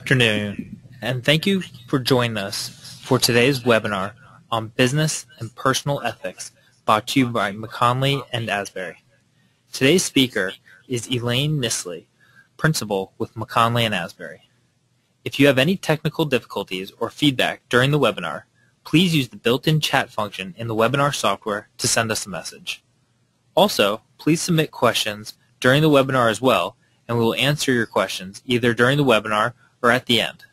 Afternoon, and thank you for joining us for today's webinar on business and personal ethics, brought to you by McKonly and Asbury. Today's speaker is Elaine Nissley, principal with McKonly and Asbury. If you have any technical difficulties or feedback during the webinar, please use the built-in chat function in the webinar software to send us a message. Also, please submit questions during the webinar as well, and we will answer your questions either during the webinar or at the end.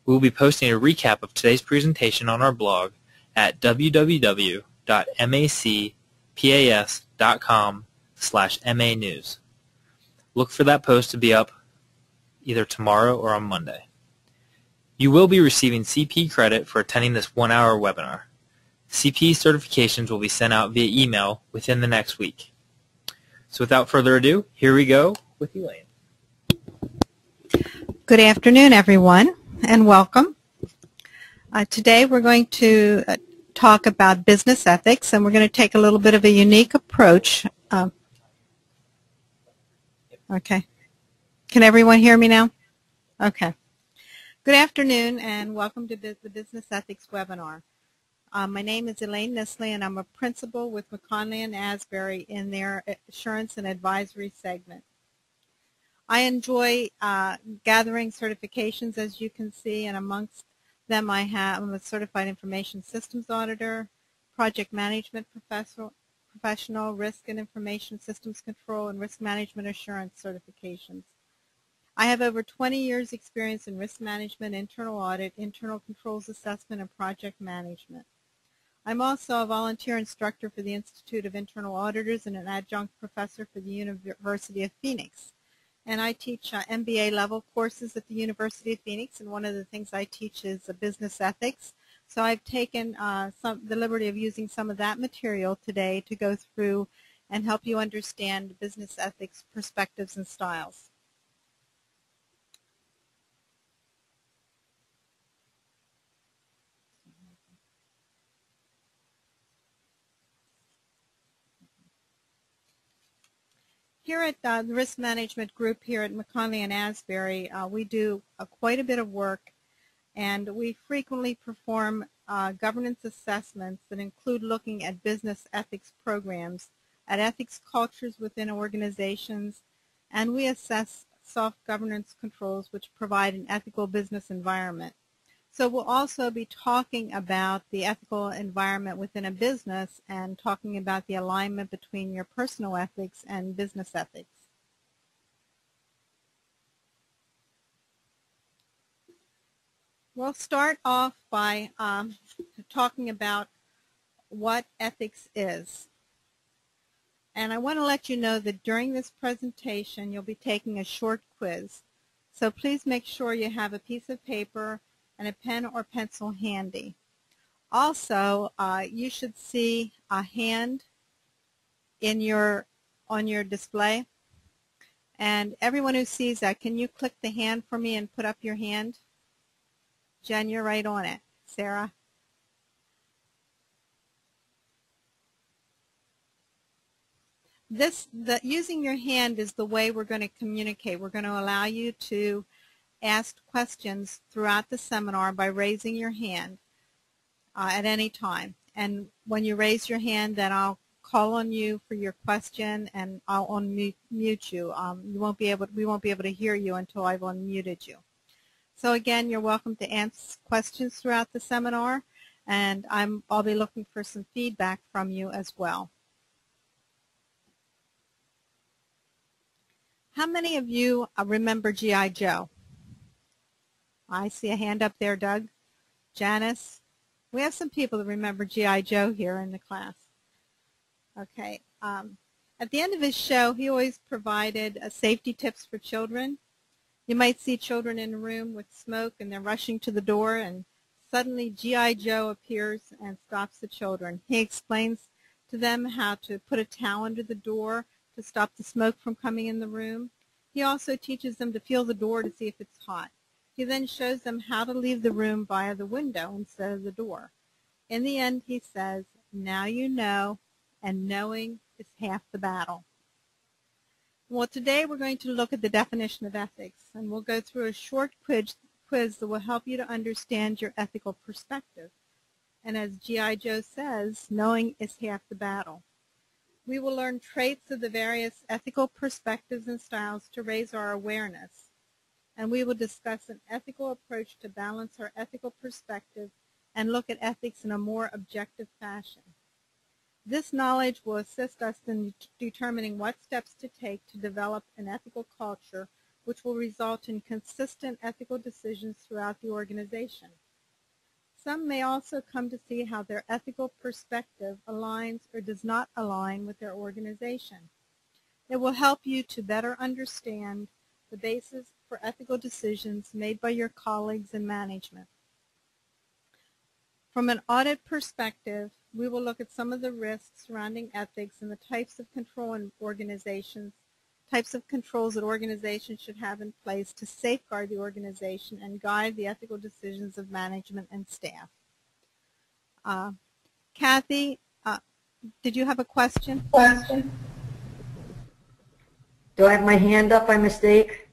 We will be posting a recap of today's presentation on our blog at www.macpas.com/MA-news. Look for that post to be up either tomorrow or on Monday. You will be receiving CP credit for attending this 1-hour webinar. CP certifications will be sent out via email within the next week. So without further ado, here we go with Elaine. Good afternoon, everyone, and welcome. Today we're going to talk about business ethics, and we're going to take a little bit of a unique approach. Okay. Can everyone hear me now? Okay. Good afternoon, and welcome to the Business Ethics webinar. My name is Elaine Nissley, and I'm a principal with McKonly and Asbury in their Assurance and Advisory segment. I enjoy gathering certifications, as you can see, and amongst them I'm a Certified Information Systems Auditor, Project Management Professional, Risk and Information Systems Control, and Risk Management Assurance certifications. I have over 20 years experience in risk management, internal audit, internal controls assessment, and project management. I'm also a volunteer instructor for the Institute of Internal Auditors and an adjunct professor for the University of Phoenix. And I teach MBA level courses at the University of Phoenix, and one of the things I teach is business ethics. So I've taken the liberty of using some of that material today to go through and help you understand business ethics perspectives and styles. Here at the Risk Management Group here at McKonly and Asbury, we do quite a bit of work, and we frequently perform governance assessments that include looking at business ethics programs, at ethics cultures within organizations, and we assess soft governance controls which provide an ethical business environment. So we'll also be talking about the ethical environment within a business and talking about the alignment between your personal ethics and business ethics. We'll start off by talking about what ethics is. And I want to let you know that during this presentation you'll be taking a short quiz. So please make sure you have a piece of paper and a pen or pencil handy. Also, you should see a hand on your display. And everyone who sees that, can you click the hand for me and put up your hand? Jen, you're right on it. Sarah? Using your hand is the way we're going to communicate. We're going to allow you to ask questions throughout the seminar by raising your hand at any time. And when you raise your hand, then I'll call on you for your question, and I'll unmute you. We won't be able to hear you until I've unmuted you. So again, you're welcome to ask questions throughout the seminar, and I'll be looking for some feedback from you as well. How many of you remember G.I. Joe? I see a hand up there, Doug. Janice. We have some people that remember G.I. Joe here in the class. Okay. At the end of his show, he always provided safety tips for children. You might see children in a room with smoke, and they're rushing to the door, and suddenly G.I. Joe appears and stops the children. He explains to them how to put a towel under the door to stop the smoke from coming in the room. He also teaches them to feel the door to see if it's hot. He then shows them how to leave the room via the window instead of the door. In the end, he says, now you know, and knowing is half the battle. Well, today we're going to look at the definition of ethics, and we'll go through a short quiz that will help you to understand your ethical perspective. And as G.I. Joe says, knowing is half the battle. We will learn traits of the various ethical perspectives and styles to raise our awareness, and we will discuss an ethical approach to balance our ethical perspective and look at ethics in a more objective fashion. This knowledge will assist us in determining what steps to take to develop an ethical culture which will result in consistent ethical decisions throughout the organization. Some may also come to see how their ethical perspective aligns or does not align with their organization. It will help you to better understand the basis for ethical decisions made by your colleagues in management. From an audit perspective, we will look at some of the risks surrounding ethics and the types of controls that organizations should have in place to safeguard the organization and guide the ethical decisions of management and staff. Kathy, did you have a question? Do I have my hand up by mistake?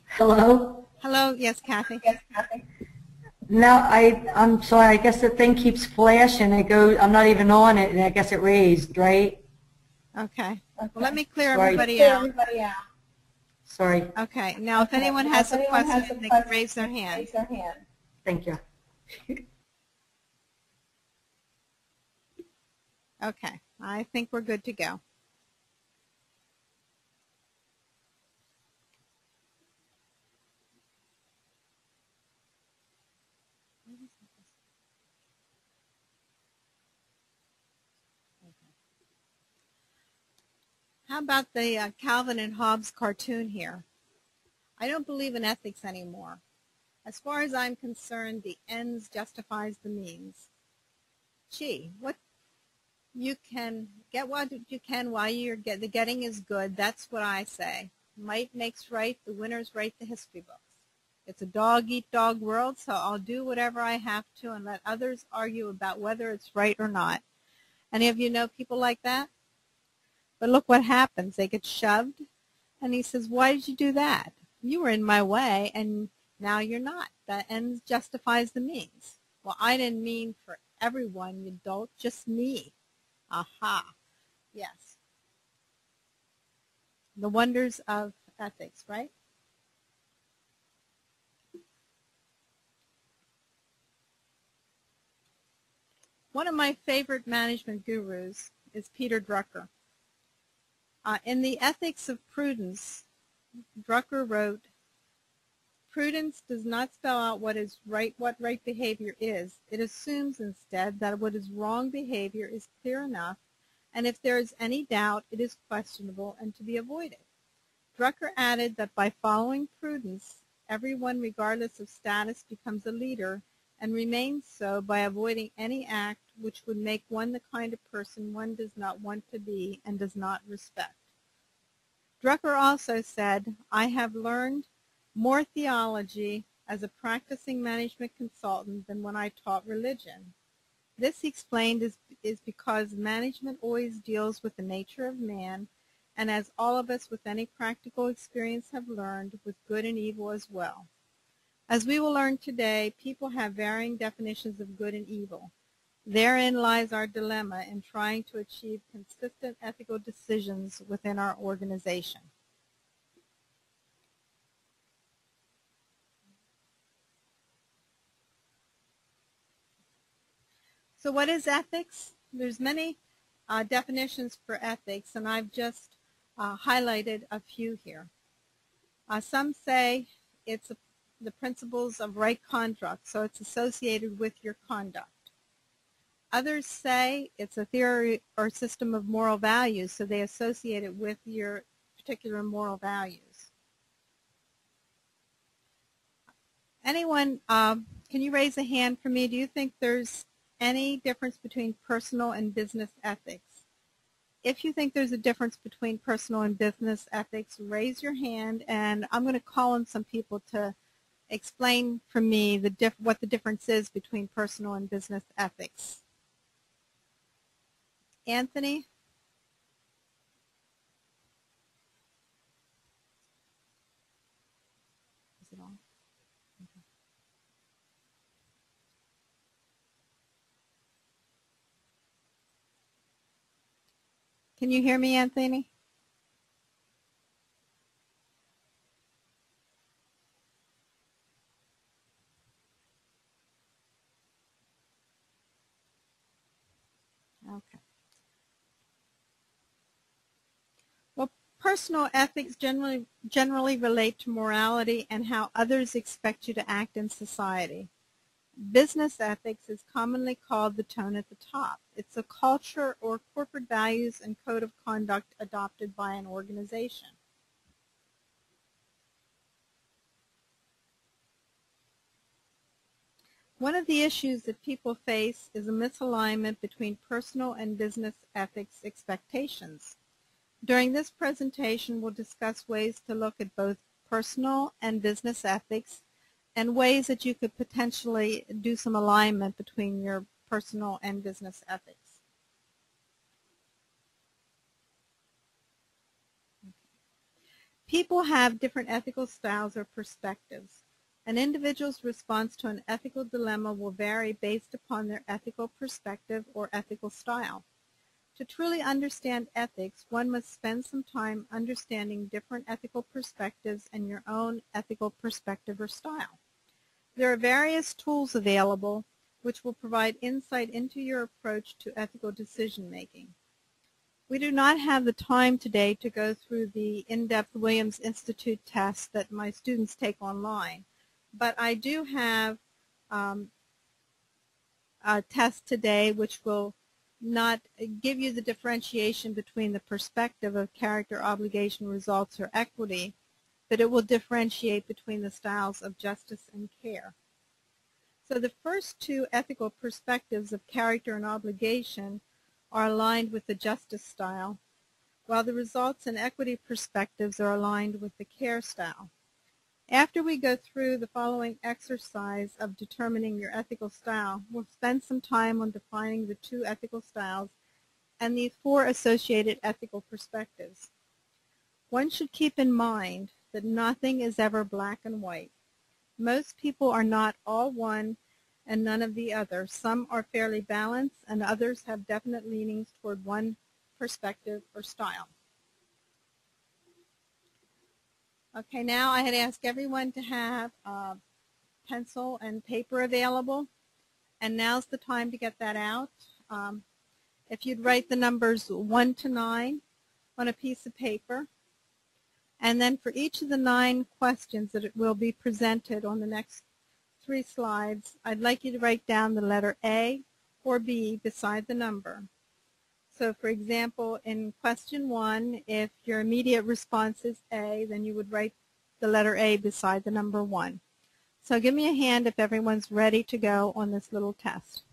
Hello? Hello, yes, Kathy. No, I'm sorry, I guess the thing keeps flashing. I'm not even on it, and I guess it raised, right? Okay. Well, let me clear everybody out. Sorry. Okay. Now, if anyone has a question, they can raise their hand. Thank you. Okay. I think we're good to go. How about the Calvin and Hobbes cartoon here? I don't believe in ethics anymore. As far as I'm concerned, the ends justifies the means. Gee, you can get what you can while the getting is good. That's what I say. Might makes right. The winners write the history books. It's a dog-eat-dog world, so I'll do whatever I have to and let others argue about whether it's right or not. Any of you know people like that? But look what happens. They get shoved, and he says, why did you do that? You were in my way, and now you're not. The ends justifies the means. Well, I didn't mean for everyone, you dolt, just me. Aha. Yes. The wonders of ethics, right? One of my favorite management gurus is Peter Drucker. In the Ethics of Prudence, Drucker wrote, "Prudence does not spell out what right behavior is. It assumes instead that what is wrong behavior is clear enough, and if there is any doubt, it is questionable and to be avoided." Drucker added that by following prudence, everyone, regardless of status, becomes a leader and remains so by avoiding any act which would make one the kind of person one does not want to be and does not respect. Drucker also said, "I have learned more theology as a practicing management consultant than when I taught religion. This, he explained, is because management always deals with the nature of man, and as all of us with any practical experience have learned, with good and evil as well. As we will learn today, people have varying definitions of good and evil. Therein lies our dilemma in trying to achieve consistent ethical decisions within our organization." So what is ethics? There's many definitions for ethics, and I've just highlighted a few here. Some say it's the principles of right conduct, so it's associated with your conduct. Others say it's a theory or system of moral values, so they associate it with your particular moral values. Anyone, can you raise a hand for me? Do you think there's any difference between personal and business ethics? If you think there's a difference between personal and business ethics, raise your hand, and I'm going to call on some people to explain for me what the difference is between personal and business ethics. Anthony, Can you hear me, Anthony? Okay. Well, personal ethics generally relate to morality and how others expect you to act in society. Business ethics is commonly called the tone at the top. It's a culture or corporate values and code of conduct adopted by an organization. One of the issues that people face is a misalignment between personal and business ethics expectations. During this presentation, we'll discuss ways to look at both personal and business ethics and ways that you could potentially do some alignment between your personal and business ethics. People have different ethical styles or perspectives. An individual's response to an ethical dilemma will vary based upon their ethical perspective or ethical style. To truly understand ethics, one must spend some time understanding different ethical perspectives and your own ethical perspective or style. There are various tools available which will provide insight into your approach to ethical decision-making. We do not have the time today to go through the in-depth Williams Institute test that my students take online, but I do have a test today which will not give you the differentiation between the perspective of character, obligation, results, or equity, but it will differentiate between the styles of justice and care. So the first two ethical perspectives of character and obligation are aligned with the justice style, while the results and equity perspectives are aligned with the care style. After we go through the following exercise of determining your ethical style, we'll spend some time on defining the two ethical styles and the four associated ethical perspectives. One should keep in mind that nothing is ever black and white. Most people are not all one and none of the other. Some are fairly balanced and others have definite leanings toward one perspective or style. Okay, now I had asked everyone to have pencil and paper available, and now's the time to get that out. If you'd write the numbers 1 to 9 on a piece of paper, and then for each of the 9 questions that will be presented on the next 3 slides, I'd like you to write down the letter A or B beside the number. So for example, in question 1, if your immediate response is A, then you would write the letter A beside the number 1. So give me a hand if everyone's ready to go on this little test.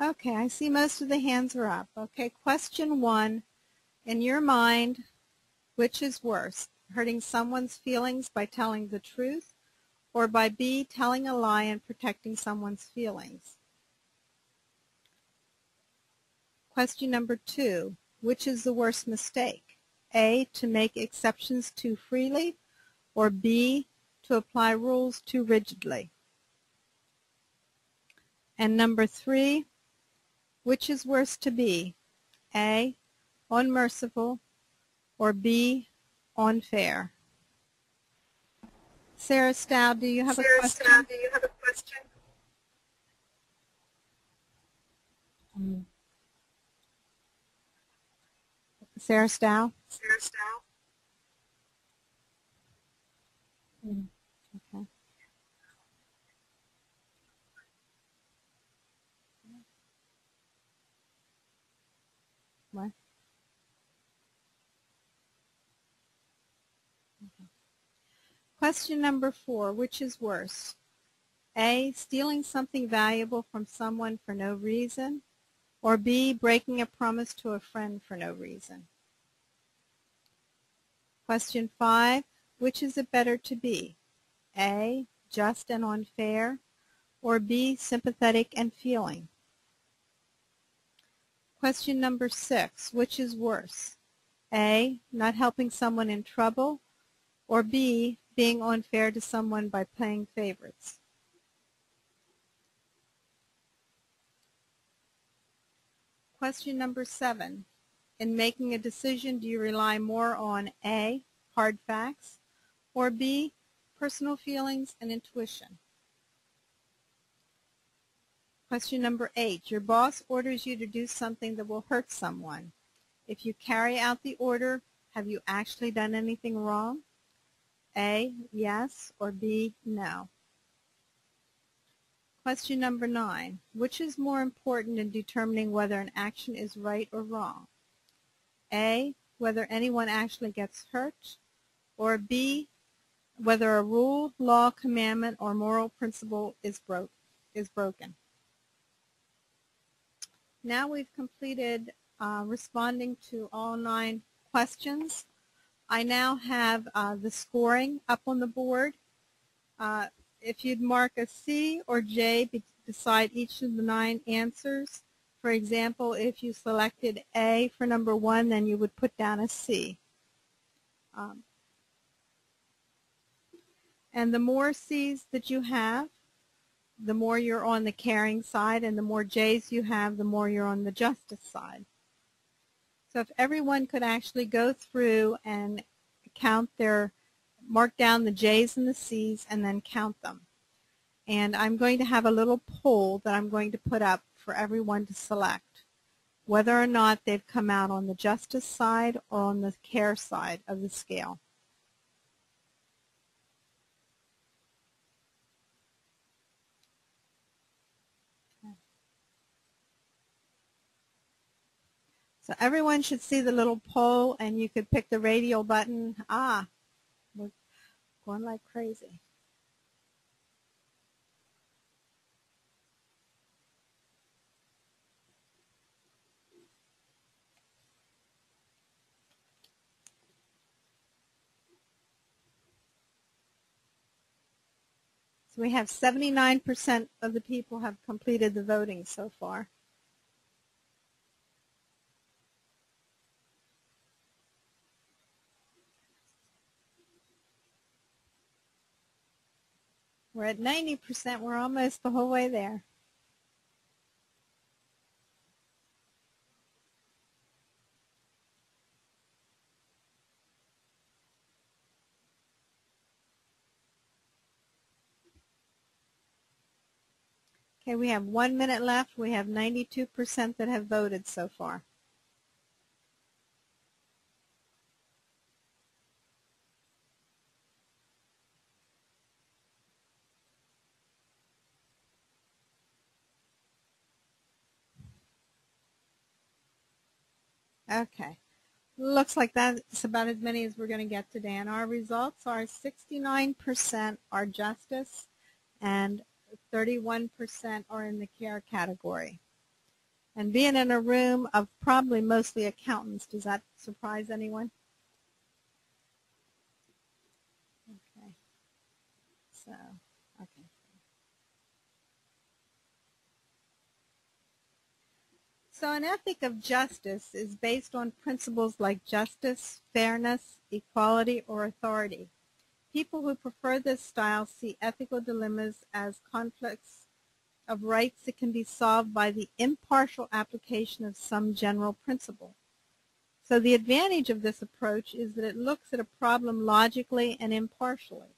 Okay, I see most of the hands are up. Okay, question 1. In your mind, which is worse, hurting someone's feelings by telling the truth, or by B, telling a lie and protecting someone's feelings? Question number 2. Which is the worst mistake? A, to make exceptions too freely, or B, to apply rules too rigidly? And number 3, which is worse to be? A, unmerciful, or B, unfair? Sarah Stow, do you have a question? Sarah Stow? Okay. What? Okay. Question number 4, which is worse? A, stealing something valuable from someone for no reason, or B, breaking a promise to a friend for no reason? Question 5, which is it better to be? A, just and unfair, or B, sympathetic and feeling? Question number 6, which is worse? A, not helping someone in trouble, or B, being unfair to someone by playing favorites? Question number 7, in making a decision, do you rely more on A, hard facts, or B, personal feelings and intuition? Question number 8, your boss orders you to do something that will hurt someone. If you carry out the order, have you actually done anything wrong? A, yes, or B, no. Question number 9, which is more important in determining whether an action is right or wrong? A, whether anyone actually gets hurt, or B, whether a rule, law, commandment, or moral principle is broken. Now we've completed responding to all 9 questions. I now have the scoring up on the board. If you'd mark a C or J beside each of the 9 answers, for example, if you selected A for number 1, then you would put down a C. And the more C's that you have, the more you're on the caring side, and the more J's you have, the more you're on the justice side. So if everyone could actually go through and mark down the J's and the C's and then count them. And I'm going to have a little poll that I'm going to put up for everyone to select, whether or not they've come out on the justice side or on the care side of the scale. So everyone should see the little poll, and you could pick the radial button. We're going like crazy. So we have 79% of the people have completed the voting so far. We're at 90%. We're almost the whole way there. Okay, we have 1 minute left. We have 92% that have voted so far. Okay, looks like that's about as many as we're going to get today. And our results are 69% are justice and 31% are in the care category. And being in a room of probably mostly accountants, does that surprise anyone? Okay, okay. So an ethic of justice is based on principles like justice, fairness, equality, or authority. People who prefer this style see ethical dilemmas as conflicts of rights that can be solved by the impartial application of some general principle. So the advantage of this approach is that it looks at a problem logically and impartially.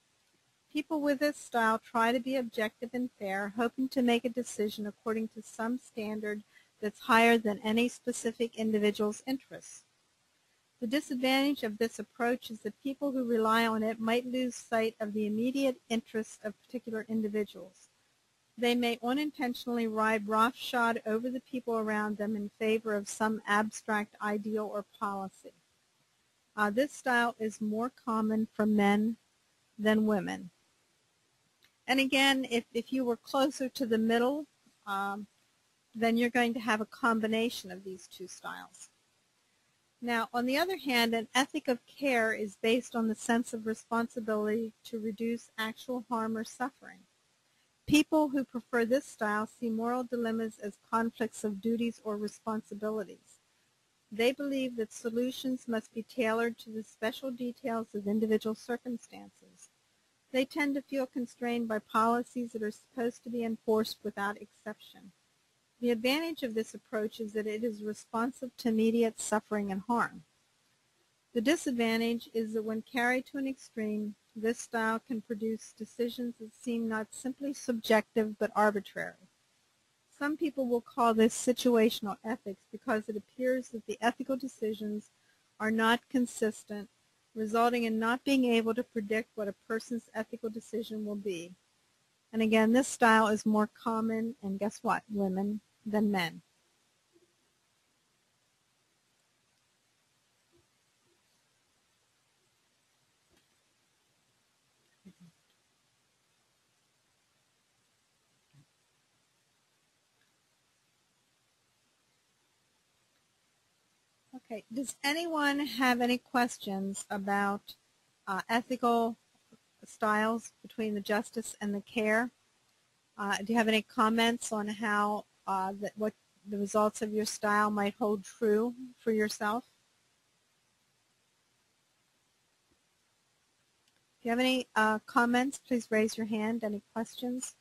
People with this style try to be objective and fair, hoping to make a decision according to some standard that's higher than any specific individual's interests. The disadvantage of this approach is that people who rely on it might lose sight of the immediate interests of particular individuals. They may unintentionally ride roughshod over the people around them in favor of some abstract ideal or policy. This style is more common for men than women. And again, if you were closer to the middle, then you're going to have a combination of these two styles. Now, on the other hand, an ethic of care is based on the sense of responsibility to reduce actual harm or suffering. People who prefer this style see moral dilemmas as conflicts of duties or responsibilities. They believe that solutions must be tailored to the special details of individual circumstances. They tend to feel constrained by policies that are supposed to be enforced without exception. The advantage of this approach is that it is responsive to immediate suffering and harm. The disadvantage is that when carried to an extreme, this style can produce decisions that seem not simply subjective but arbitrary. Some people will call this situational ethics because it appears that the ethical decisions are not consistent, resulting in not being able to predict what a person's ethical decision will be. And again, this style is more common in, guess what, women than men. Okay, does anyone have any questions about ethical styles between the justice and the care? Do you have any comments on how what the results of your style might hold true for yourself? If you have any comments, please raise your hand. Any questions?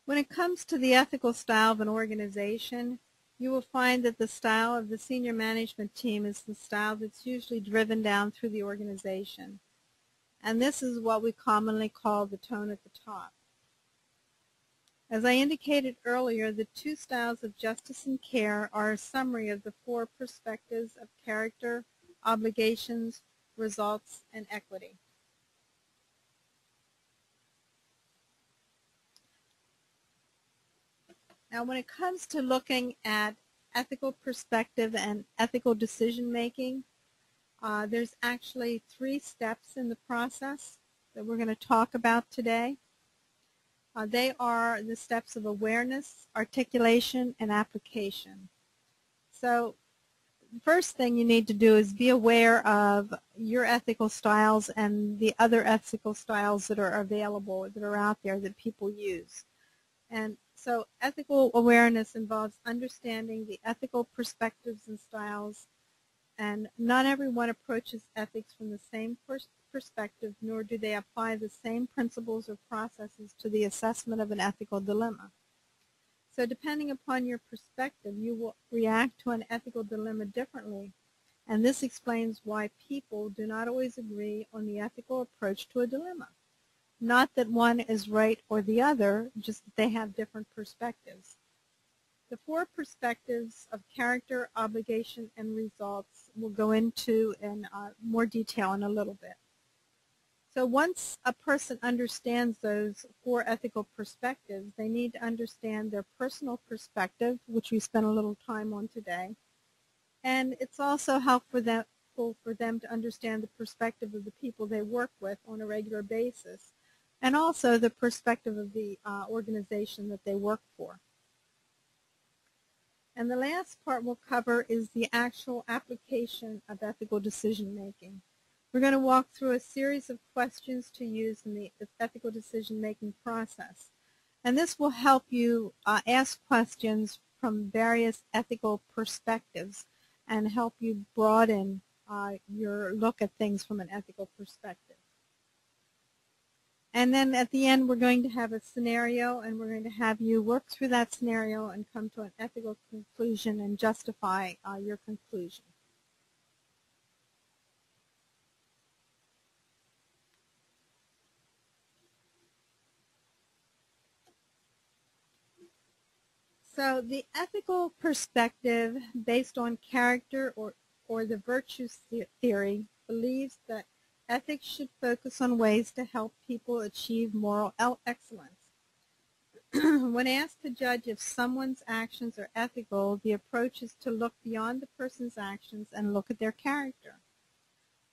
When it comes to the ethical style of an organization, you will find that the style of the senior management team is the style that's usually driven down through the organization. And this is what we commonly call the tone at the top. As I indicated earlier, the two styles of justice and care are a summary of the four perspectives of character, obligations, results, and equity. Now, when it comes to looking at ethical perspective and ethical decision making, there's actually 3 steps in the process that we're going to talk about today. They are the steps of awareness, articulation, and application. So the first thing you need to do is be aware of your ethical styles and the other ethical styles that are available, that are out there that people use. And so ethical awareness involves understanding the ethical perspectives and styles, and not everyone approaches ethics from the same perspective, nor do they apply the same principles or processes to the assessment of an ethical dilemma. So depending upon your perspective, you will react to an ethical dilemma differently, and this explains why people do not always agree on the ethical approach to a dilemma. Not that one is right or the other, just that they have different perspectives. The 4 perspectives of character, obligation, and results we'll go into in more detail in a little bit. So once a person understands those 4 ethical perspectives, they need to understand their personal perspective, which we spent a little time on today. And it's also helpful for them to understand the perspective of the people they work with on a regular basis, and also the perspective of the organization that they work for. And the last part we'll cover is the actual application of ethical decision making. We're going to walk through a series of questions to use in the ethical decision making process. And this will help you ask questions from various ethical perspectives and help you broaden your look at things from an ethical perspective. And then at the end, we're going to have a scenario, and we're going to have you work through that scenario and come to an ethical conclusion and justify your conclusion. So the ethical perspective based on character or the virtues theory believes that ethics should focus on ways to help people achieve moral excellence. When asked to judge if someone's actions are ethical, the approach is to look beyond the person's actions and look at their character.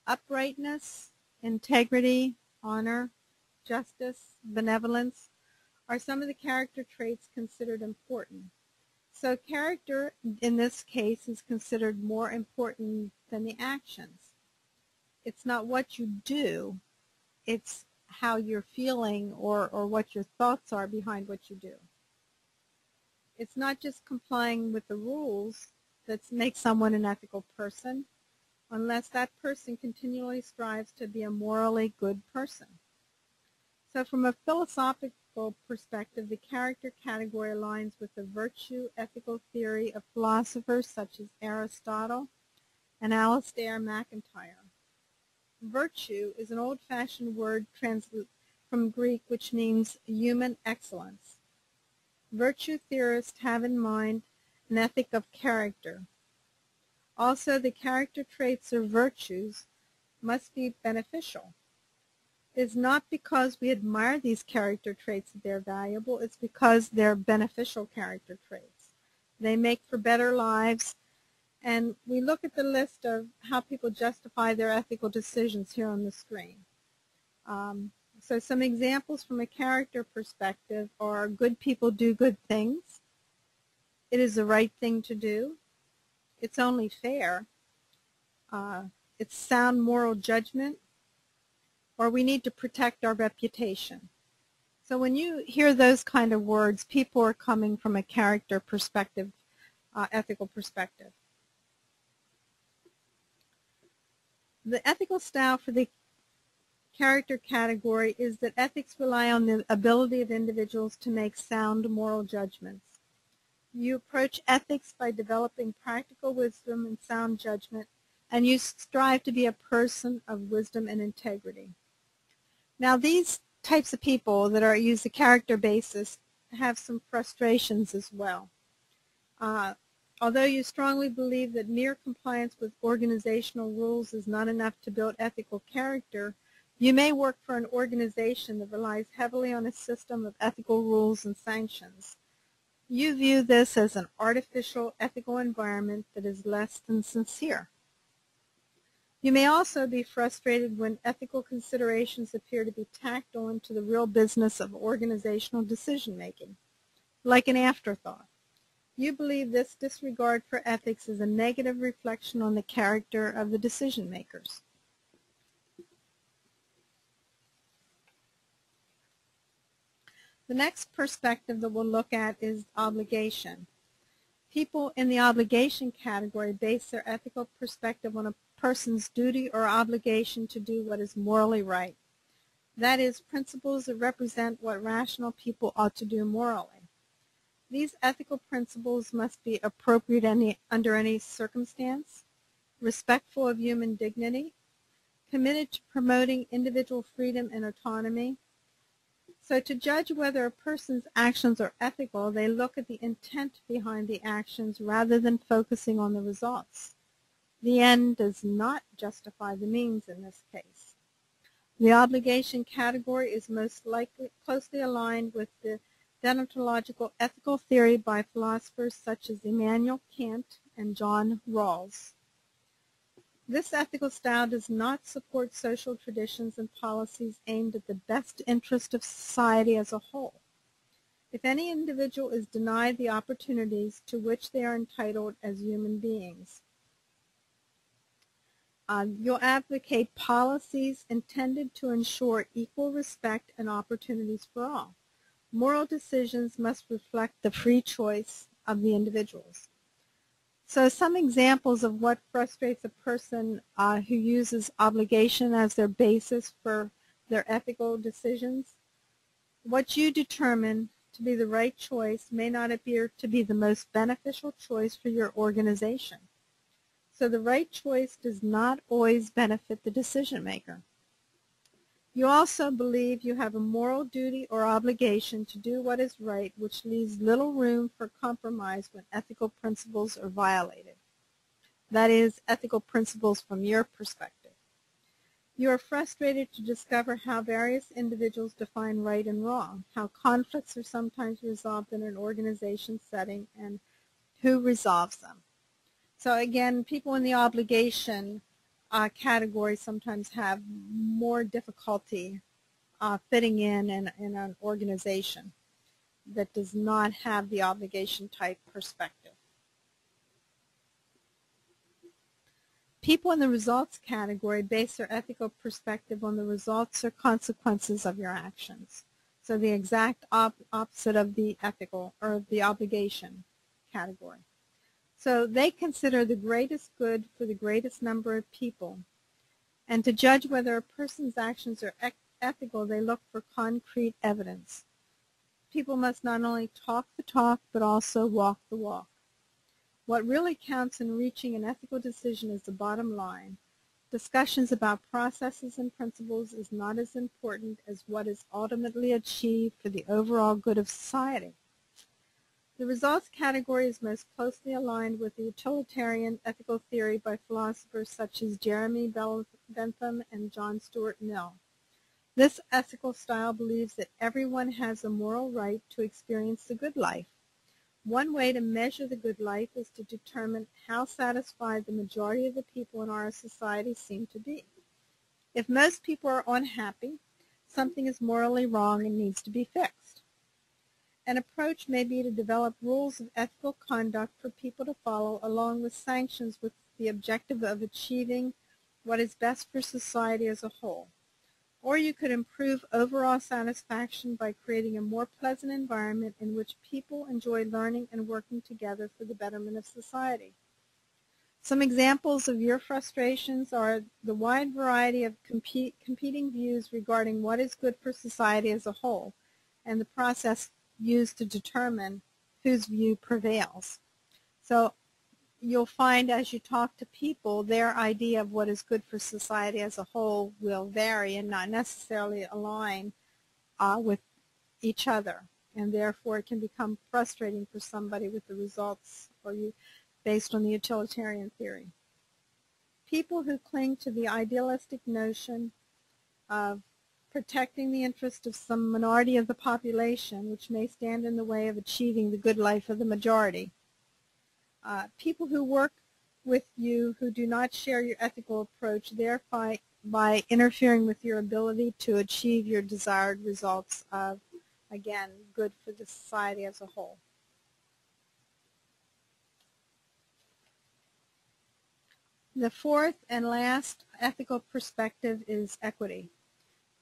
Uprightness, integrity, honor, justice, benevolence are some of the character traits considered important. So character, in this case, is considered more important than the actions. It's not what you do, it's how you're feeling or what your thoughts are behind what you do. It's not just complying with the rules that makes someone an ethical person, unless that person continually strives to be a morally good person. So from a philosophical perspective, the character category aligns with the virtue ethical theory of philosophers such as Aristotle and Alasdair MacIntyre. Virtue is an old-fashioned word from Greek which means human excellence. Virtue theorists have in mind an ethic of character. Also, the character traits or virtues must be beneficial. It is not because we admire these character traits that they're valuable, it's because they're beneficial character traits. They make for better lives, and we look at the list of how people justify their ethical decisions here on the screen. So some examples from a character perspective are good people do good things. It is the right thing to do. It's only fair. It's sound moral judgment. Or we need to protect our reputation. So when you hear those kind of words, people are coming from a character perspective, ethical perspective. The ethical style for the character category is that ethics rely on the ability of individuals to make sound moral judgments. You approach ethics by developing practical wisdom and sound judgment, and you strive to be a person of wisdom and integrity. Now, these types of people that use the character basis have some frustrations as well. Although you strongly believe that mere compliance with organizational rules is not enough to build ethical character, you may work for an organization that relies heavily on a system of ethical rules and sanctions. You view this as an artificial ethical environment that is less than sincere. You may also be frustrated when ethical considerations appear to be tacked on to the real business of organizational decision-making, like an afterthought. You believe this disregard for ethics is a negative reflection on the character of the decision-makers. The next perspective that we'll look at is obligation. People in the obligation category base their ethical perspective on a person's duty or obligation to do what is morally right. That is, principles that represent what rational people ought to do morally. These ethical principles must be appropriate under any circumstance, respectful of human dignity, committed to promoting individual freedom and autonomy. So to judge whether a person's actions are ethical, they look at the intent behind the actions rather than focusing on the results. The end does not justify the means in this case. The obligation category is most likely closely aligned with the deontological ethical theory by philosophers such as Immanuel Kant and John Rawls. This ethical style does not support social traditions and policies aimed at the best interest of society as a whole. If any individual is denied the opportunities to which they are entitled as human beings, you'll advocate policies intended to ensure equal respect and opportunities for all. Moral decisions must reflect the free choice of the individuals. So some examples of what frustrates a person who uses obligation as their basis for their ethical decisions. What you determine to be the right choice may not appear to be the most beneficial choice for your organization. So the right choice does not always benefit the decision maker. You also believe you have a moral duty or obligation to do what is right, which leaves little room for compromise when ethical principles are violated. That is, ethical principles from your perspective. You are frustrated to discover how various individuals define right and wrong, how conflicts are sometimes resolved in an organization setting, and who resolves them. So again, people in the obligation category sometimes have more difficulty fitting in an organization that does not have the obligation type perspective. People in the results category base their ethical perspective on the results or consequences of your actions. So the exact opposite of the ethical or the obligation category. So they consider the greatest good for the greatest number of people. And to judge whether a person's actions are ethical, they look for concrete evidence. People must not only talk the talk, but also walk the walk. What really counts in reaching an ethical decision is the bottom line. Discussions about processes and principles is not as important as what is ultimately achieved for the overall good of society. The results category is most closely aligned with the utilitarian ethical theory by philosophers such as Jeremy Bentham and John Stuart Mill. This ethical style believes that everyone has a moral right to experience the good life. One way to measure the good life is to determine how satisfied the majority of the people in our society seem to be. If most people are unhappy, something is morally wrong and needs to be fixed. An approach may be to develop rules of ethical conduct for people to follow, along with sanctions with the objective of achieving what is best for society as a whole. Or you could improve overall satisfaction by creating a more pleasant environment in which people enjoy learning and working together for the betterment of society. Some examples of your frustrations are the wide variety of competing views regarding what is good for society as a whole, and the process used to determine whose view prevails. So you'll find as you talk to people, their idea of what is good for society as a whole will vary and not necessarily align with each other. And therefore, it can become frustrating for somebody with the results or you based on the utilitarian theory. People who cling to the idealistic notion of protecting the interest of some minority of the population, which may stand in the way of achieving the good life of the majority. People who work with you who do not share your ethical approach, thereby by interfering with your ability to achieve your desired results of, again, good for the society as a whole. The fourth and last ethical perspective is equity.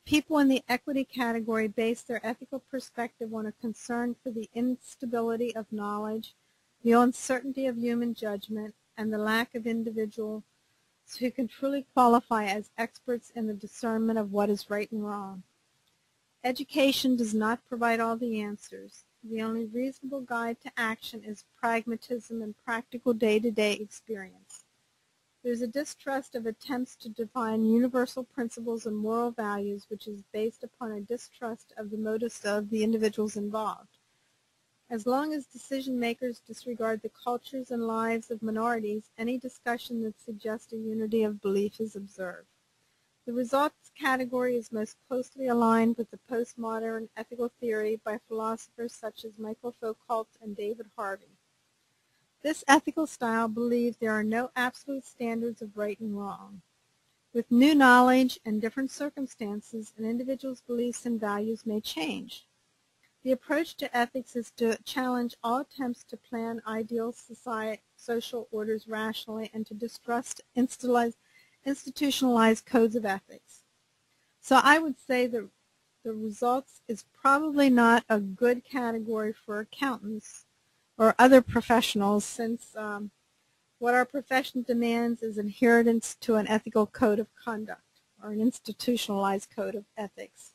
People in the equity category base their ethical perspective on a concern for the instability of knowledge, the uncertainty of human judgment, and the lack of individuals who can truly qualify as experts in the discernment of what is right and wrong. Education does not provide all the answers. The only reasonable guide to action is pragmatism and practical day-to-day experience. There's a distrust of attempts to define universal principles and moral values, which is based upon a distrust of the motives of the individuals involved. As long as decision makers disregard the cultures and lives of minorities, any discussion that suggests a unity of belief is observed. The results category is most closely aligned with the postmodern ethical theory by philosophers such as Michael Foucault and David Harvey. This ethical style believes there are no absolute standards of right and wrong. With new knowledge and different circumstances, an individual's beliefs and values may change. The approach to ethics is to challenge all attempts to plan ideal social orders rationally and to distrust institutionalized codes of ethics. So I would say that the results is probably not a good category for accountants or other professionals, since what our profession demands is adherence to an ethical code of conduct or an institutionalized code of ethics.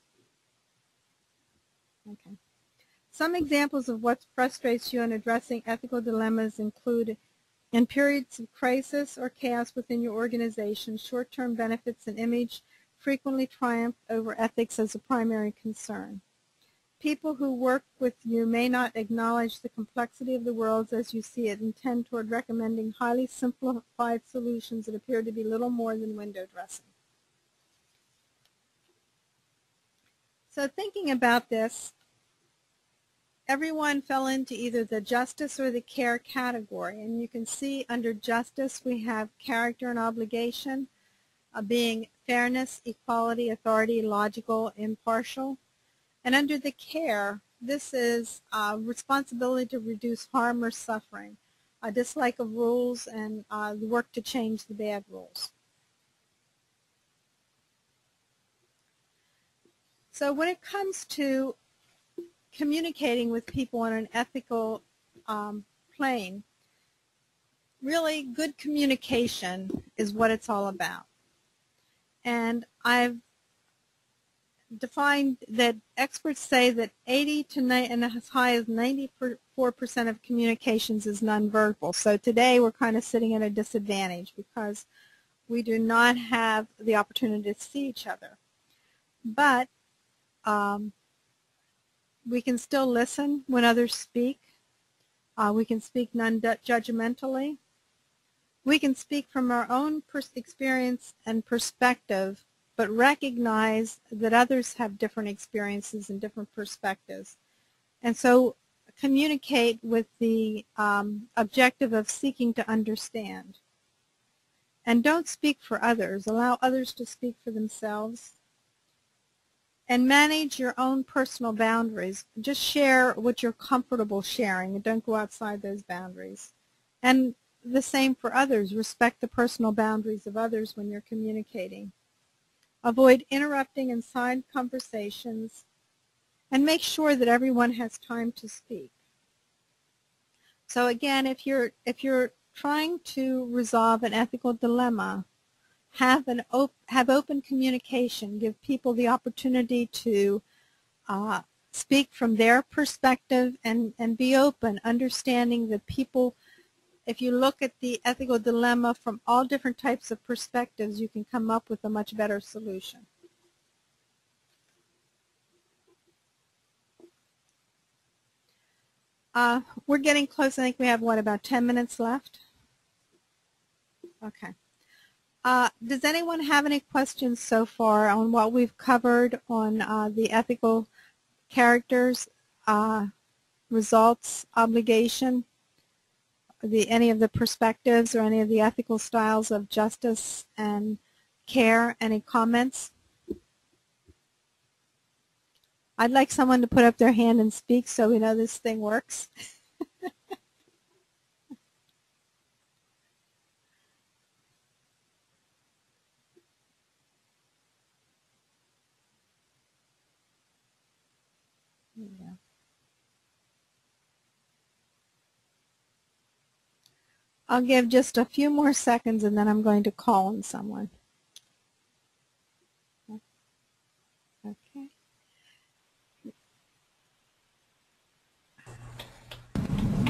Okay. Some examples of what frustrates you in addressing ethical dilemmas include, in periods of crisis or chaos within your organization, short-term benefits and image frequently triumph over ethics as a primary concern. People who work with you may not acknowledge the complexity of the world as you see it and tend toward recommending highly simplified solutions that appear to be little more than window dressing. So thinking about this, everyone fell into either the justice or the care category. And you can see under justice we have character and obligation, being fairness, equality, authority, logical, impartial. And under the care, this is responsibility to reduce harm or suffering, a dislike of rules, and the work to change the bad rules. So when it comes to communicating with people on an ethical plane, really good communication is what it's all about. And I've defined that experts say that 80 to 90 and as high as 94% of communications is nonverbal. So today we're kind of sitting at a disadvantage because we do not have the opportunity to see each other. But we can still listen when others speak. We can speak non-judgmentally. We can speak from our own experience and perspective, but recognize that others have different experiences and different perspectives. And so communicate with the objective of seeking to understand. And don't speak for others. Allow others to speak for themselves. And manage your own personal boundaries. Just share what you're comfortable sharing and don't go outside those boundaries. And the same for others. Respect the personal boundaries of others when you're communicating. Avoid interrupting in side conversations, and make sure that everyone has time to speak. So again, if you're trying to resolve an ethical dilemma, have open communication. Give people the opportunity to speak from their perspective and be open, understanding that people, if you look at the ethical dilemma from all different types of perspectives, you can come up with a much better solution. We're getting close. I think we have, what, about 10 minutes left? Okay. Does anyone have any questions so far on what we've covered on the ethical characters, results, obligation, any of the perspectives or any of the ethical styles of justice and care? Any comments? I'd like someone to put up their hand and speak so we know this thing works. Yeah. I'll give just a few more seconds and then I'm going to call on someone. Okay.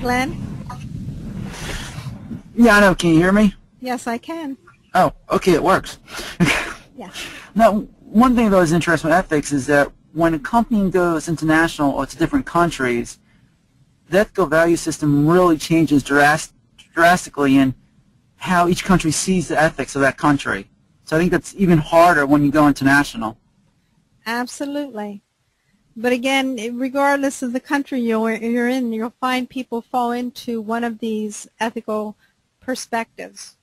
Glenn? Yeah, I know. Can you hear me? Yes, I can. Oh, okay, it works. Yeah. Now, one thing that was interesting with ethics is that when a company goes international or to different countries, the ethical value system really changes drastically in how each country sees the ethics of that country. So I think that's even harder when you go international. Absolutely. But again, regardless of the country you're in, you'll find people fall into one of these ethical perspectives.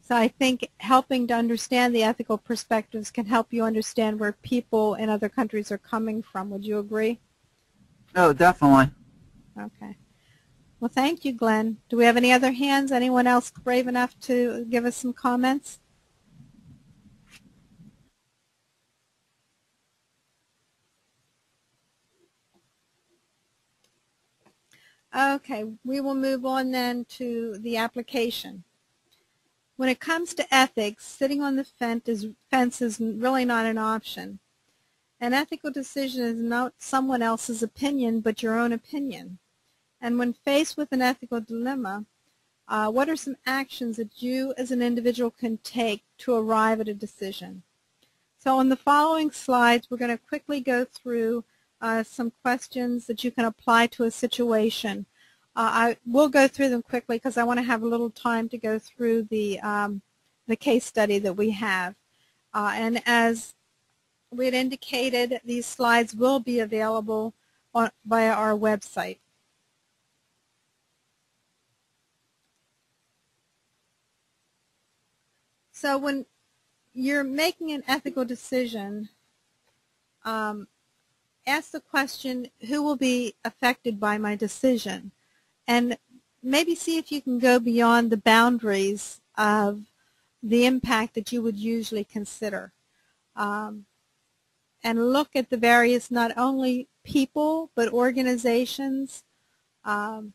So I think helping to understand the ethical perspectives can help you understand where people in other countries are coming from. Would you agree? Oh, definitely. Okay. Well, thank you, Glenn. Do we have any other hands? Anyone else brave enough to give us some comments? Okay, we will move on then to the application. When it comes to ethics, sitting on the fence is really not an option. An ethical decision is not someone else's opinion, but your own opinion. And when faced with an ethical dilemma, what are some actions that you as an individual can take to arrive at a decision? So on the following slides, we're going to quickly go through some questions that you can apply to a situation. I will go through them quickly because I want to have a little time to go through the case study that we have. And as we had indicated these slides will be available via our website. So when you're making an ethical decision, ask the question, who will be affected by my decision? And maybe see if you can go beyond the boundaries of the impact that you would usually consider. And look at the various, not only people, but organizations, and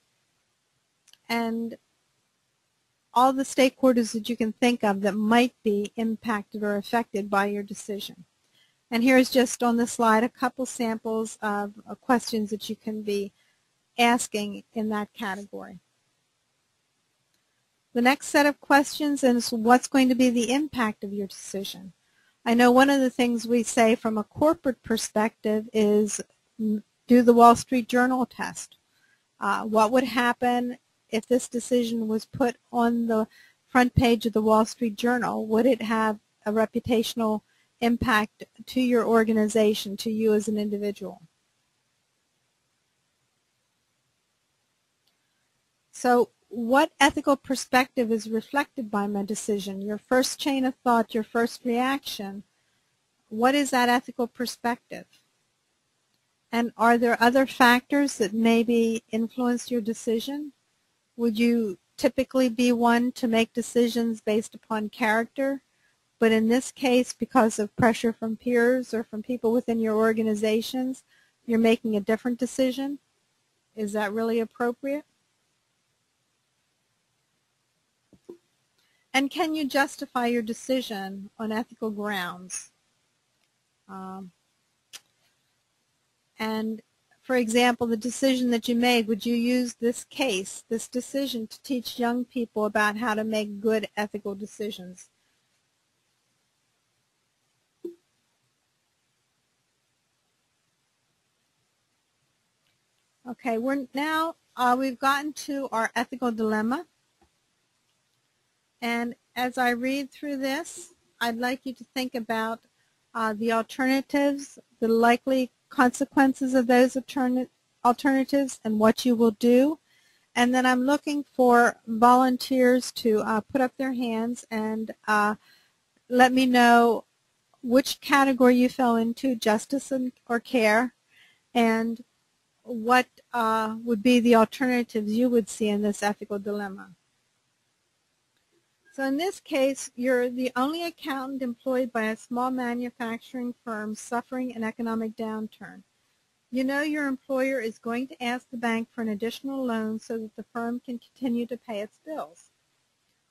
all the stakeholders that you can think of that might be impacted or affected by your decision. And here's just on the slide a couple samples of questions that you can be asking in that category. The next set of questions is what's going to be the impact of your decision. I know one of the things we say from a corporate perspective is do the Wall Street Journal test. What would happen if this decision was put on the front page of the Wall Street Journal? Would it have a reputational impact to your organization, to you as an individual? So what ethical perspective is reflected by my decision? Your first chain of thought, your first reaction, what is that ethical perspective? And are there other factors that maybe influence your decision? Would you typically be one to make decisions based upon character? But in this case, because of pressure from peers or from people within your organizations, you're making a different decision? Is that really appropriate? And can you justify your decision on ethical grounds? And for example, the decision that you made, would you use this case, this decision, to teach young people about how to make good ethical decisions? Okay, we've gotten to our ethical dilemma. And as I read through this, I'd like you to think about the alternatives, the likely consequences of those alternatives, and what you will do. And then I'm looking for volunteers to put up their hands and let me know which category you fell into, justice or care, and what would be the alternatives you would see in this ethical dilemma. So in this case, you're the only accountant employed by a small manufacturing firm suffering an economic downturn. You know your employer is going to ask the bank for an additional loan so that the firm can continue to pay its bills.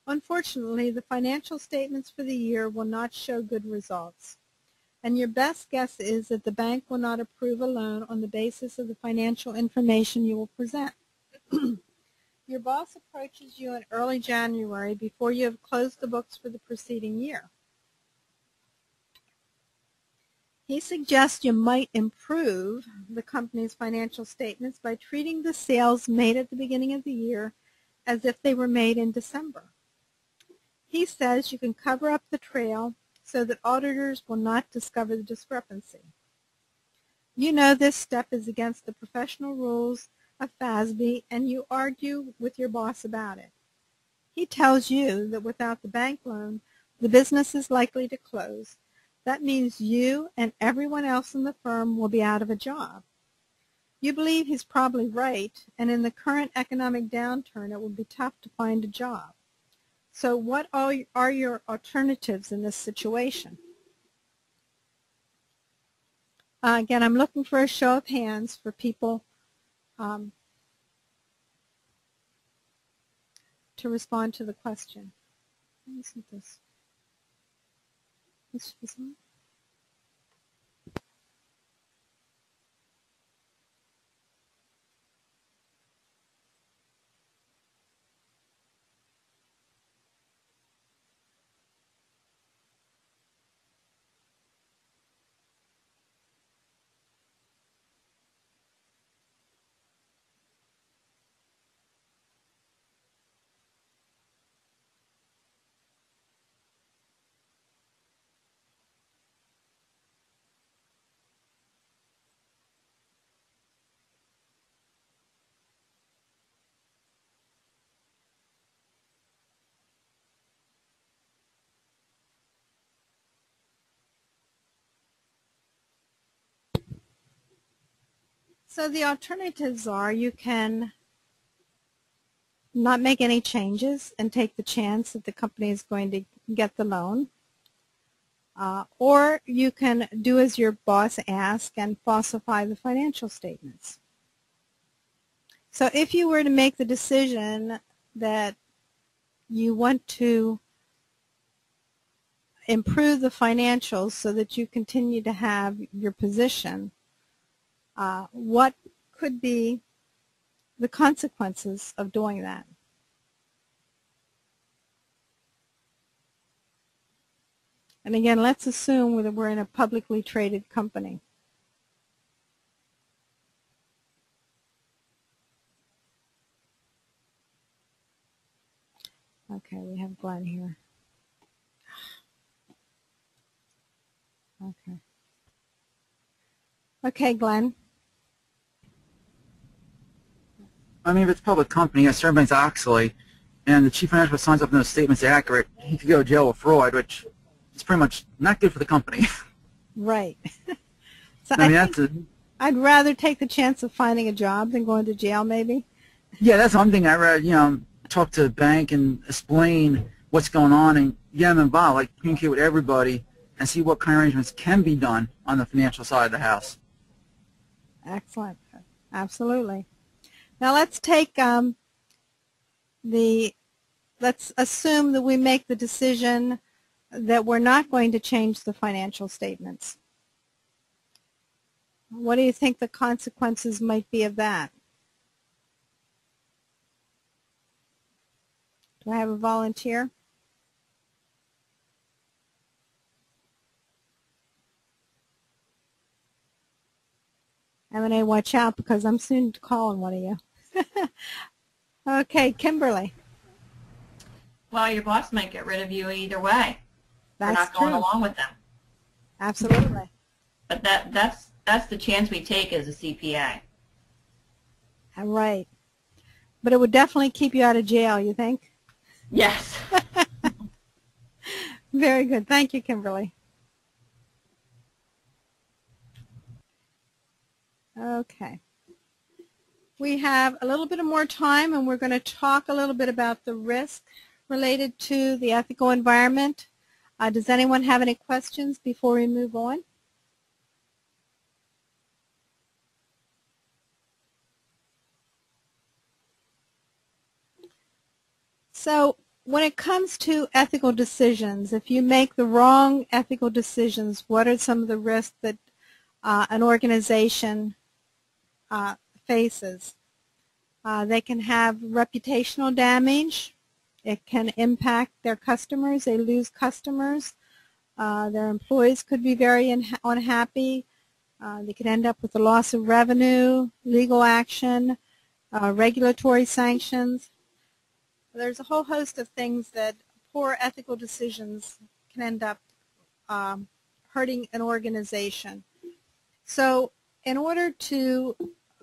Unfortunately, the financial statements for the year will not show good results, and your best guess is that the bank will not approve a loan on the basis of the financial information you will present. Your boss approaches you in early January before you have closed the books for the preceding year. He suggests you might improve the company's financial statements by treating the sales made at the beginning of the year as if they were made in December. He says you can cover up the trail so that auditors will not discover the discrepancy. You know this step is against the professional rules of FASB, and you argue with your boss about it. He tells you that without the bank loan, the business is likely to close. That means you and everyone else in the firm will be out of a job. You believe he's probably right, and in the current economic downturn, it will be tough to find a job. So what are your alternatives in this situation? Again, I'm looking for a show of hands for people to respond to the question. Isn't this? This is on. So the alternatives are you can not make any changes and take the chance that the company is going to get the loan. Or you can do as your boss asks and falsify the financial statements. So if you were to make the decision that you want to improve the financials so that you continue to have your position, what could be the consequences of doing that? And again, let's assume that we're in a publicly traded company. Okay, we have Glenn here. Okay. Okay, Glenn. I mean, if it's a public company, yes, Sarbanes-Oxley, and the chief financial signs up in those statements accurate, he could go to jail with fraud, which is pretty much not good for the company. Right. So I mean, I'd rather take the chance of finding a job than going to jail, maybe. Yeah, that's one thing. I'd rather, talk to the bank and explain what's going on and get them involved, like communicate with everybody and see what kind of arrangements can be done on the financial side of the house. Excellent. Absolutely. Now let's take let's assume that we make the decision that we're not going to change the financial statements. What do you think the consequences might be of that? Do I have a volunteer? M&A, watch out because I'm soon calling one of you. Okay, Kimberly. Well, your boss might get rid of you either way. We're not true. going along with them. Absolutely. But that's the chance we take as a CPA. Right. But it would definitely keep you out of jail, you think? Yes. Very good. Thank you, Kimberly. Okay. We have a little bit of more time, and we're going to talk a little bit about the risk related to the ethical environment. Does anyone have any questions before we move on? So when it comes to ethical decisions, if you make the wrong ethical decisions, what are some of the risks that an organization faces? They can have reputational damage. It can impact their customers. They lose customers. Their employees could be very unhappy. They could end up with the loss of revenue, legal action, regulatory sanctions. There's a whole host of things that poor ethical decisions can end up hurting an organization. So in order to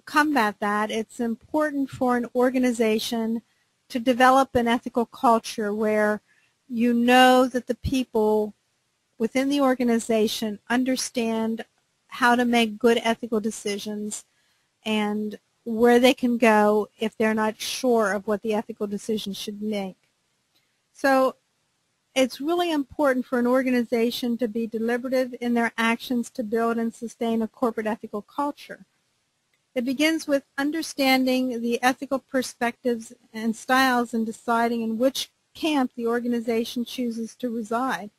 combat that, it's important for an organization to develop an ethical culture where you know that the people within the organization understand how to make good ethical decisions and where they can go if they're not sure of what the ethical decision should make. So it's really important for an organization to be deliberative in their actions to build and sustain a corporate ethical culture. It begins with understanding the ethical perspectives and styles and deciding in which camp the organization chooses to reside.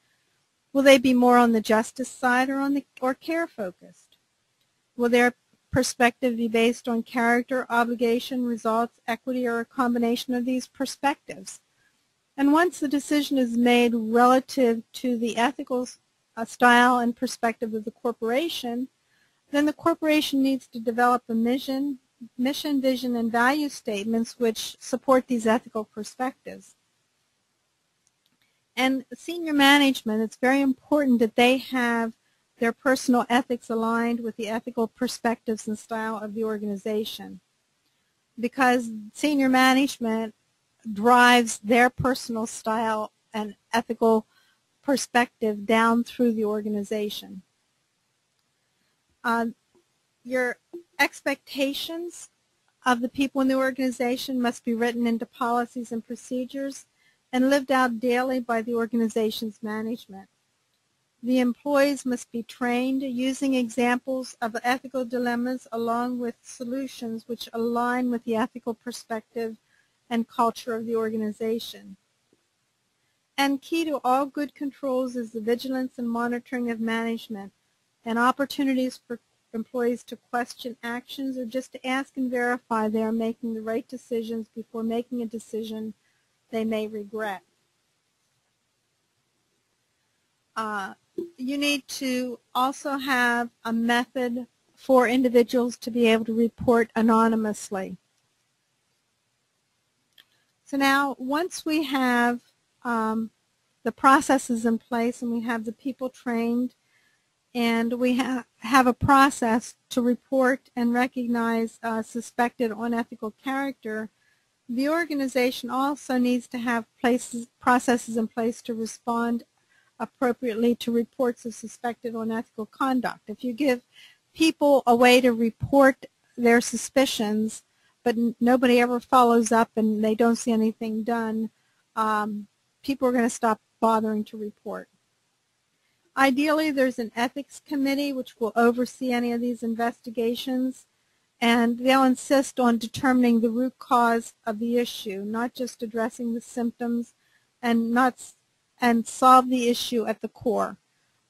Will they be more on the justice side or care focused? Will their perspective be based on character, obligation, results, equity, or a combination of these perspectives? And once the decision is made relative to the ethical style and perspective of the corporation, then the corporation needs to develop a mission, vision, and value statements which support these ethical perspectives. And senior management, it's very important that they have their personal ethics aligned with the ethical perspectives and style of the organization, because senior management drives their personal style and ethical perspective down through the organization. Your Expectations of the people in the organization must be written into policies and procedures and lived out daily by the organization's management. The employees must be trained using examples of ethical dilemmas along with solutions which align with the ethical perspective and culture of the organization. And key to all good controls is the vigilance and monitoring of management and opportunities for employees to question actions or just to ask and verify they are making the right decisions before making a decision they may regret. You need to also have a method for individuals to be able to report anonymously. So now, once we have the processes in place and we have the people trained and we have a process to report and recognize suspected unethical character, the organization also needs to have processes in place to respond appropriately to reports of suspected unethical conduct. If you give people a way to report their suspicions, but nobody ever follows up and they don't see anything done, people are going to stop bothering to report. Ideally, there's an ethics committee which will oversee any of these investigations, and they'll insist on determining the root cause of the issue, not just addressing the symptoms and solve the issue at the core.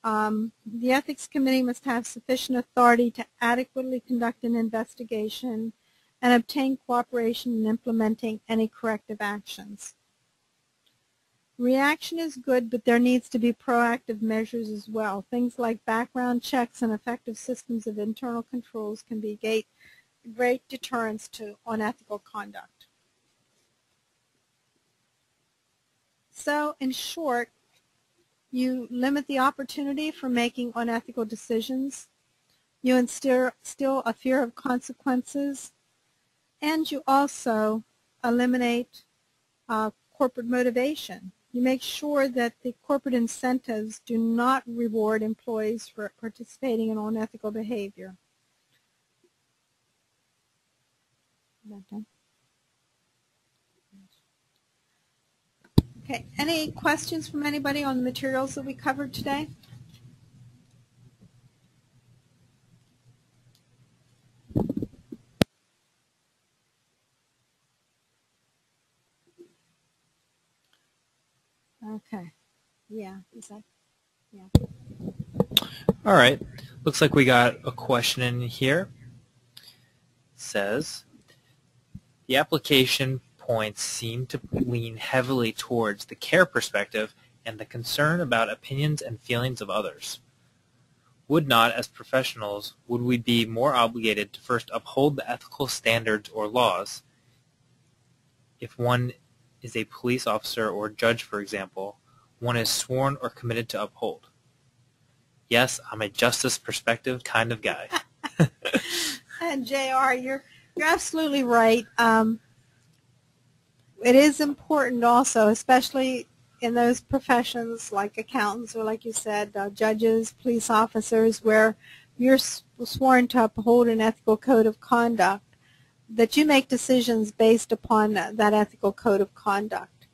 The ethics committee must have sufficient authority to adequately conduct an investigation and obtain cooperation in implementing any corrective actions. Reaction is good, but there needs to be proactive measures as well. Things like background checks and effective systems of internal controls can be great deterrents to unethical conduct. So, in short, you limit the opportunity for making unethical decisions, you instill a fear of consequences, and you also eliminate corporate motivation. You make sure that the corporate incentives do not reward employees for participating in unethical behavior. Is that done? Okay, any questions from anybody on the materials that we covered today? Okay, yeah, is that, yeah. All right, looks like we got a question in here. It says, the application points seem to lean heavily towards the care perspective and the concern about opinions and feelings of others. Would not, as professionals, would we be more obligated to first uphold the ethical standards or laws if one is a police officer or judge, for example, one is sworn or committed to uphold? Yes, I'm a justice perspective kind of guy. And JR, you're absolutely right. It is important also, especially in those professions like accountants or, like you said, judges, police officers, where you're sworn to uphold an ethical code of conduct, that you make decisions based upon that ethical code of conduct.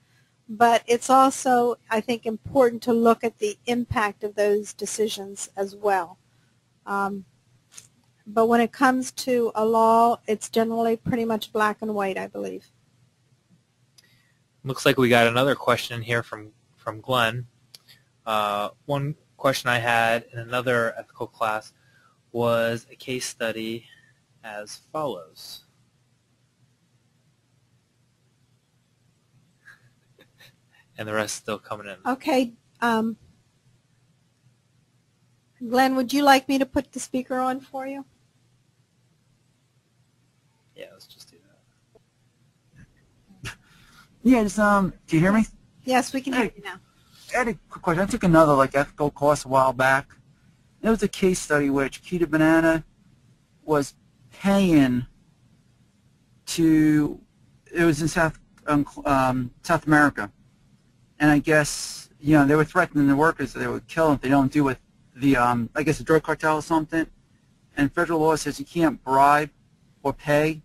But it's also, I think, important to look at the impact of those decisions as well. But when it comes to a law, it's generally pretty much black and white, I believe. Looks like we got another question in here from Glenn. One question I had in another ethical class was a case study as follows. And the rest still coming in. Okay. Glenn, would you like me to put the speaker on for you? Yeah, let's just do that. Yeah, just, do you hear me? Yes, we can hear you now. I had a quick question. I took another, ethical course a while back. It was a case study where Chiquita Banana was paying to, it was in South America. And I guess, they were threatening the workers that they would kill them if they don't do with the, I guess, a drug cartel or something. and federal law says you can't bribe or pay.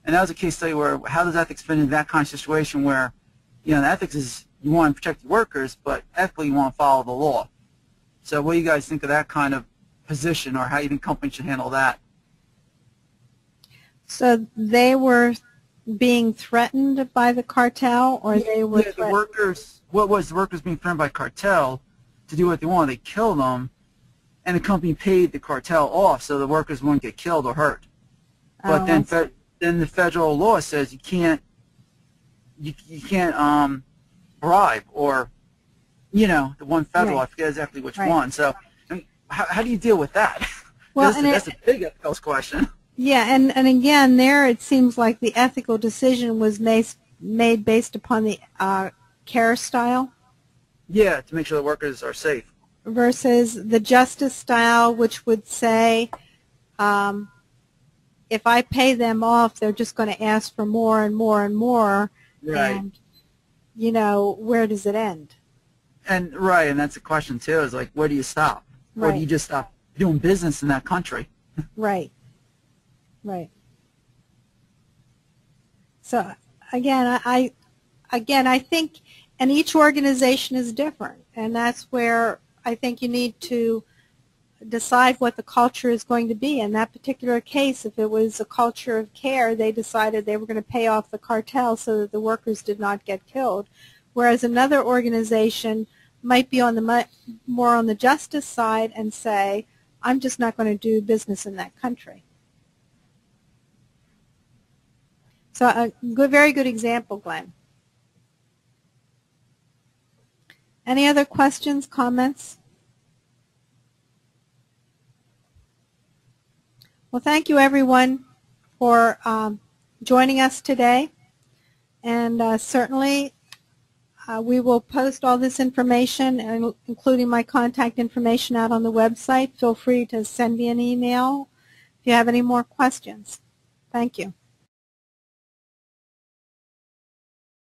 And that was a case study where how does ethics fit into that kind of situation where, the ethics is you want to protect the workers, but ethically you want to follow the law. So what do you guys think of that kind of position, or how you think companies should handle that? So they were being threatened by the cartel, or they were the workers. What was the workers being threatened by cartel to do what they wanted? They killed them, and the company paid the cartel off so the workers wouldn't get killed or hurt. But then the federal law says you can't bribe, or the one federal, right. I forget exactly which right. one. So how do you deal with that? Well, that's a big ethical question. Yeah, and again, there it seems like the ethical decision was made based upon the care style. Yeah, to make sure the workers are safe. Versus the justice style, which would say, if I pay them off, they're just going to ask for more and more and more. Right. And, where does it end? And right, and that's the question too, is like, where do you stop? Right. Or do you just stop doing business in that country? Right. Right. So again, I think, and each organization is different, and that's where I think you need to decide what the culture is going to be. In that particular case, if it was a culture of care, they decided they were going to pay off the cartel so that the workers did not get killed, whereas another organization might be on the more on the justice side and say, I'm just not going to do business in that country. So a very good example, Glenn. Any other questions, comments? Well, thank you, everyone, for joining us today. And certainly, we will post all this information, including my contact information, out on the website. Feel free to send me an email if you have any more questions. Thank you.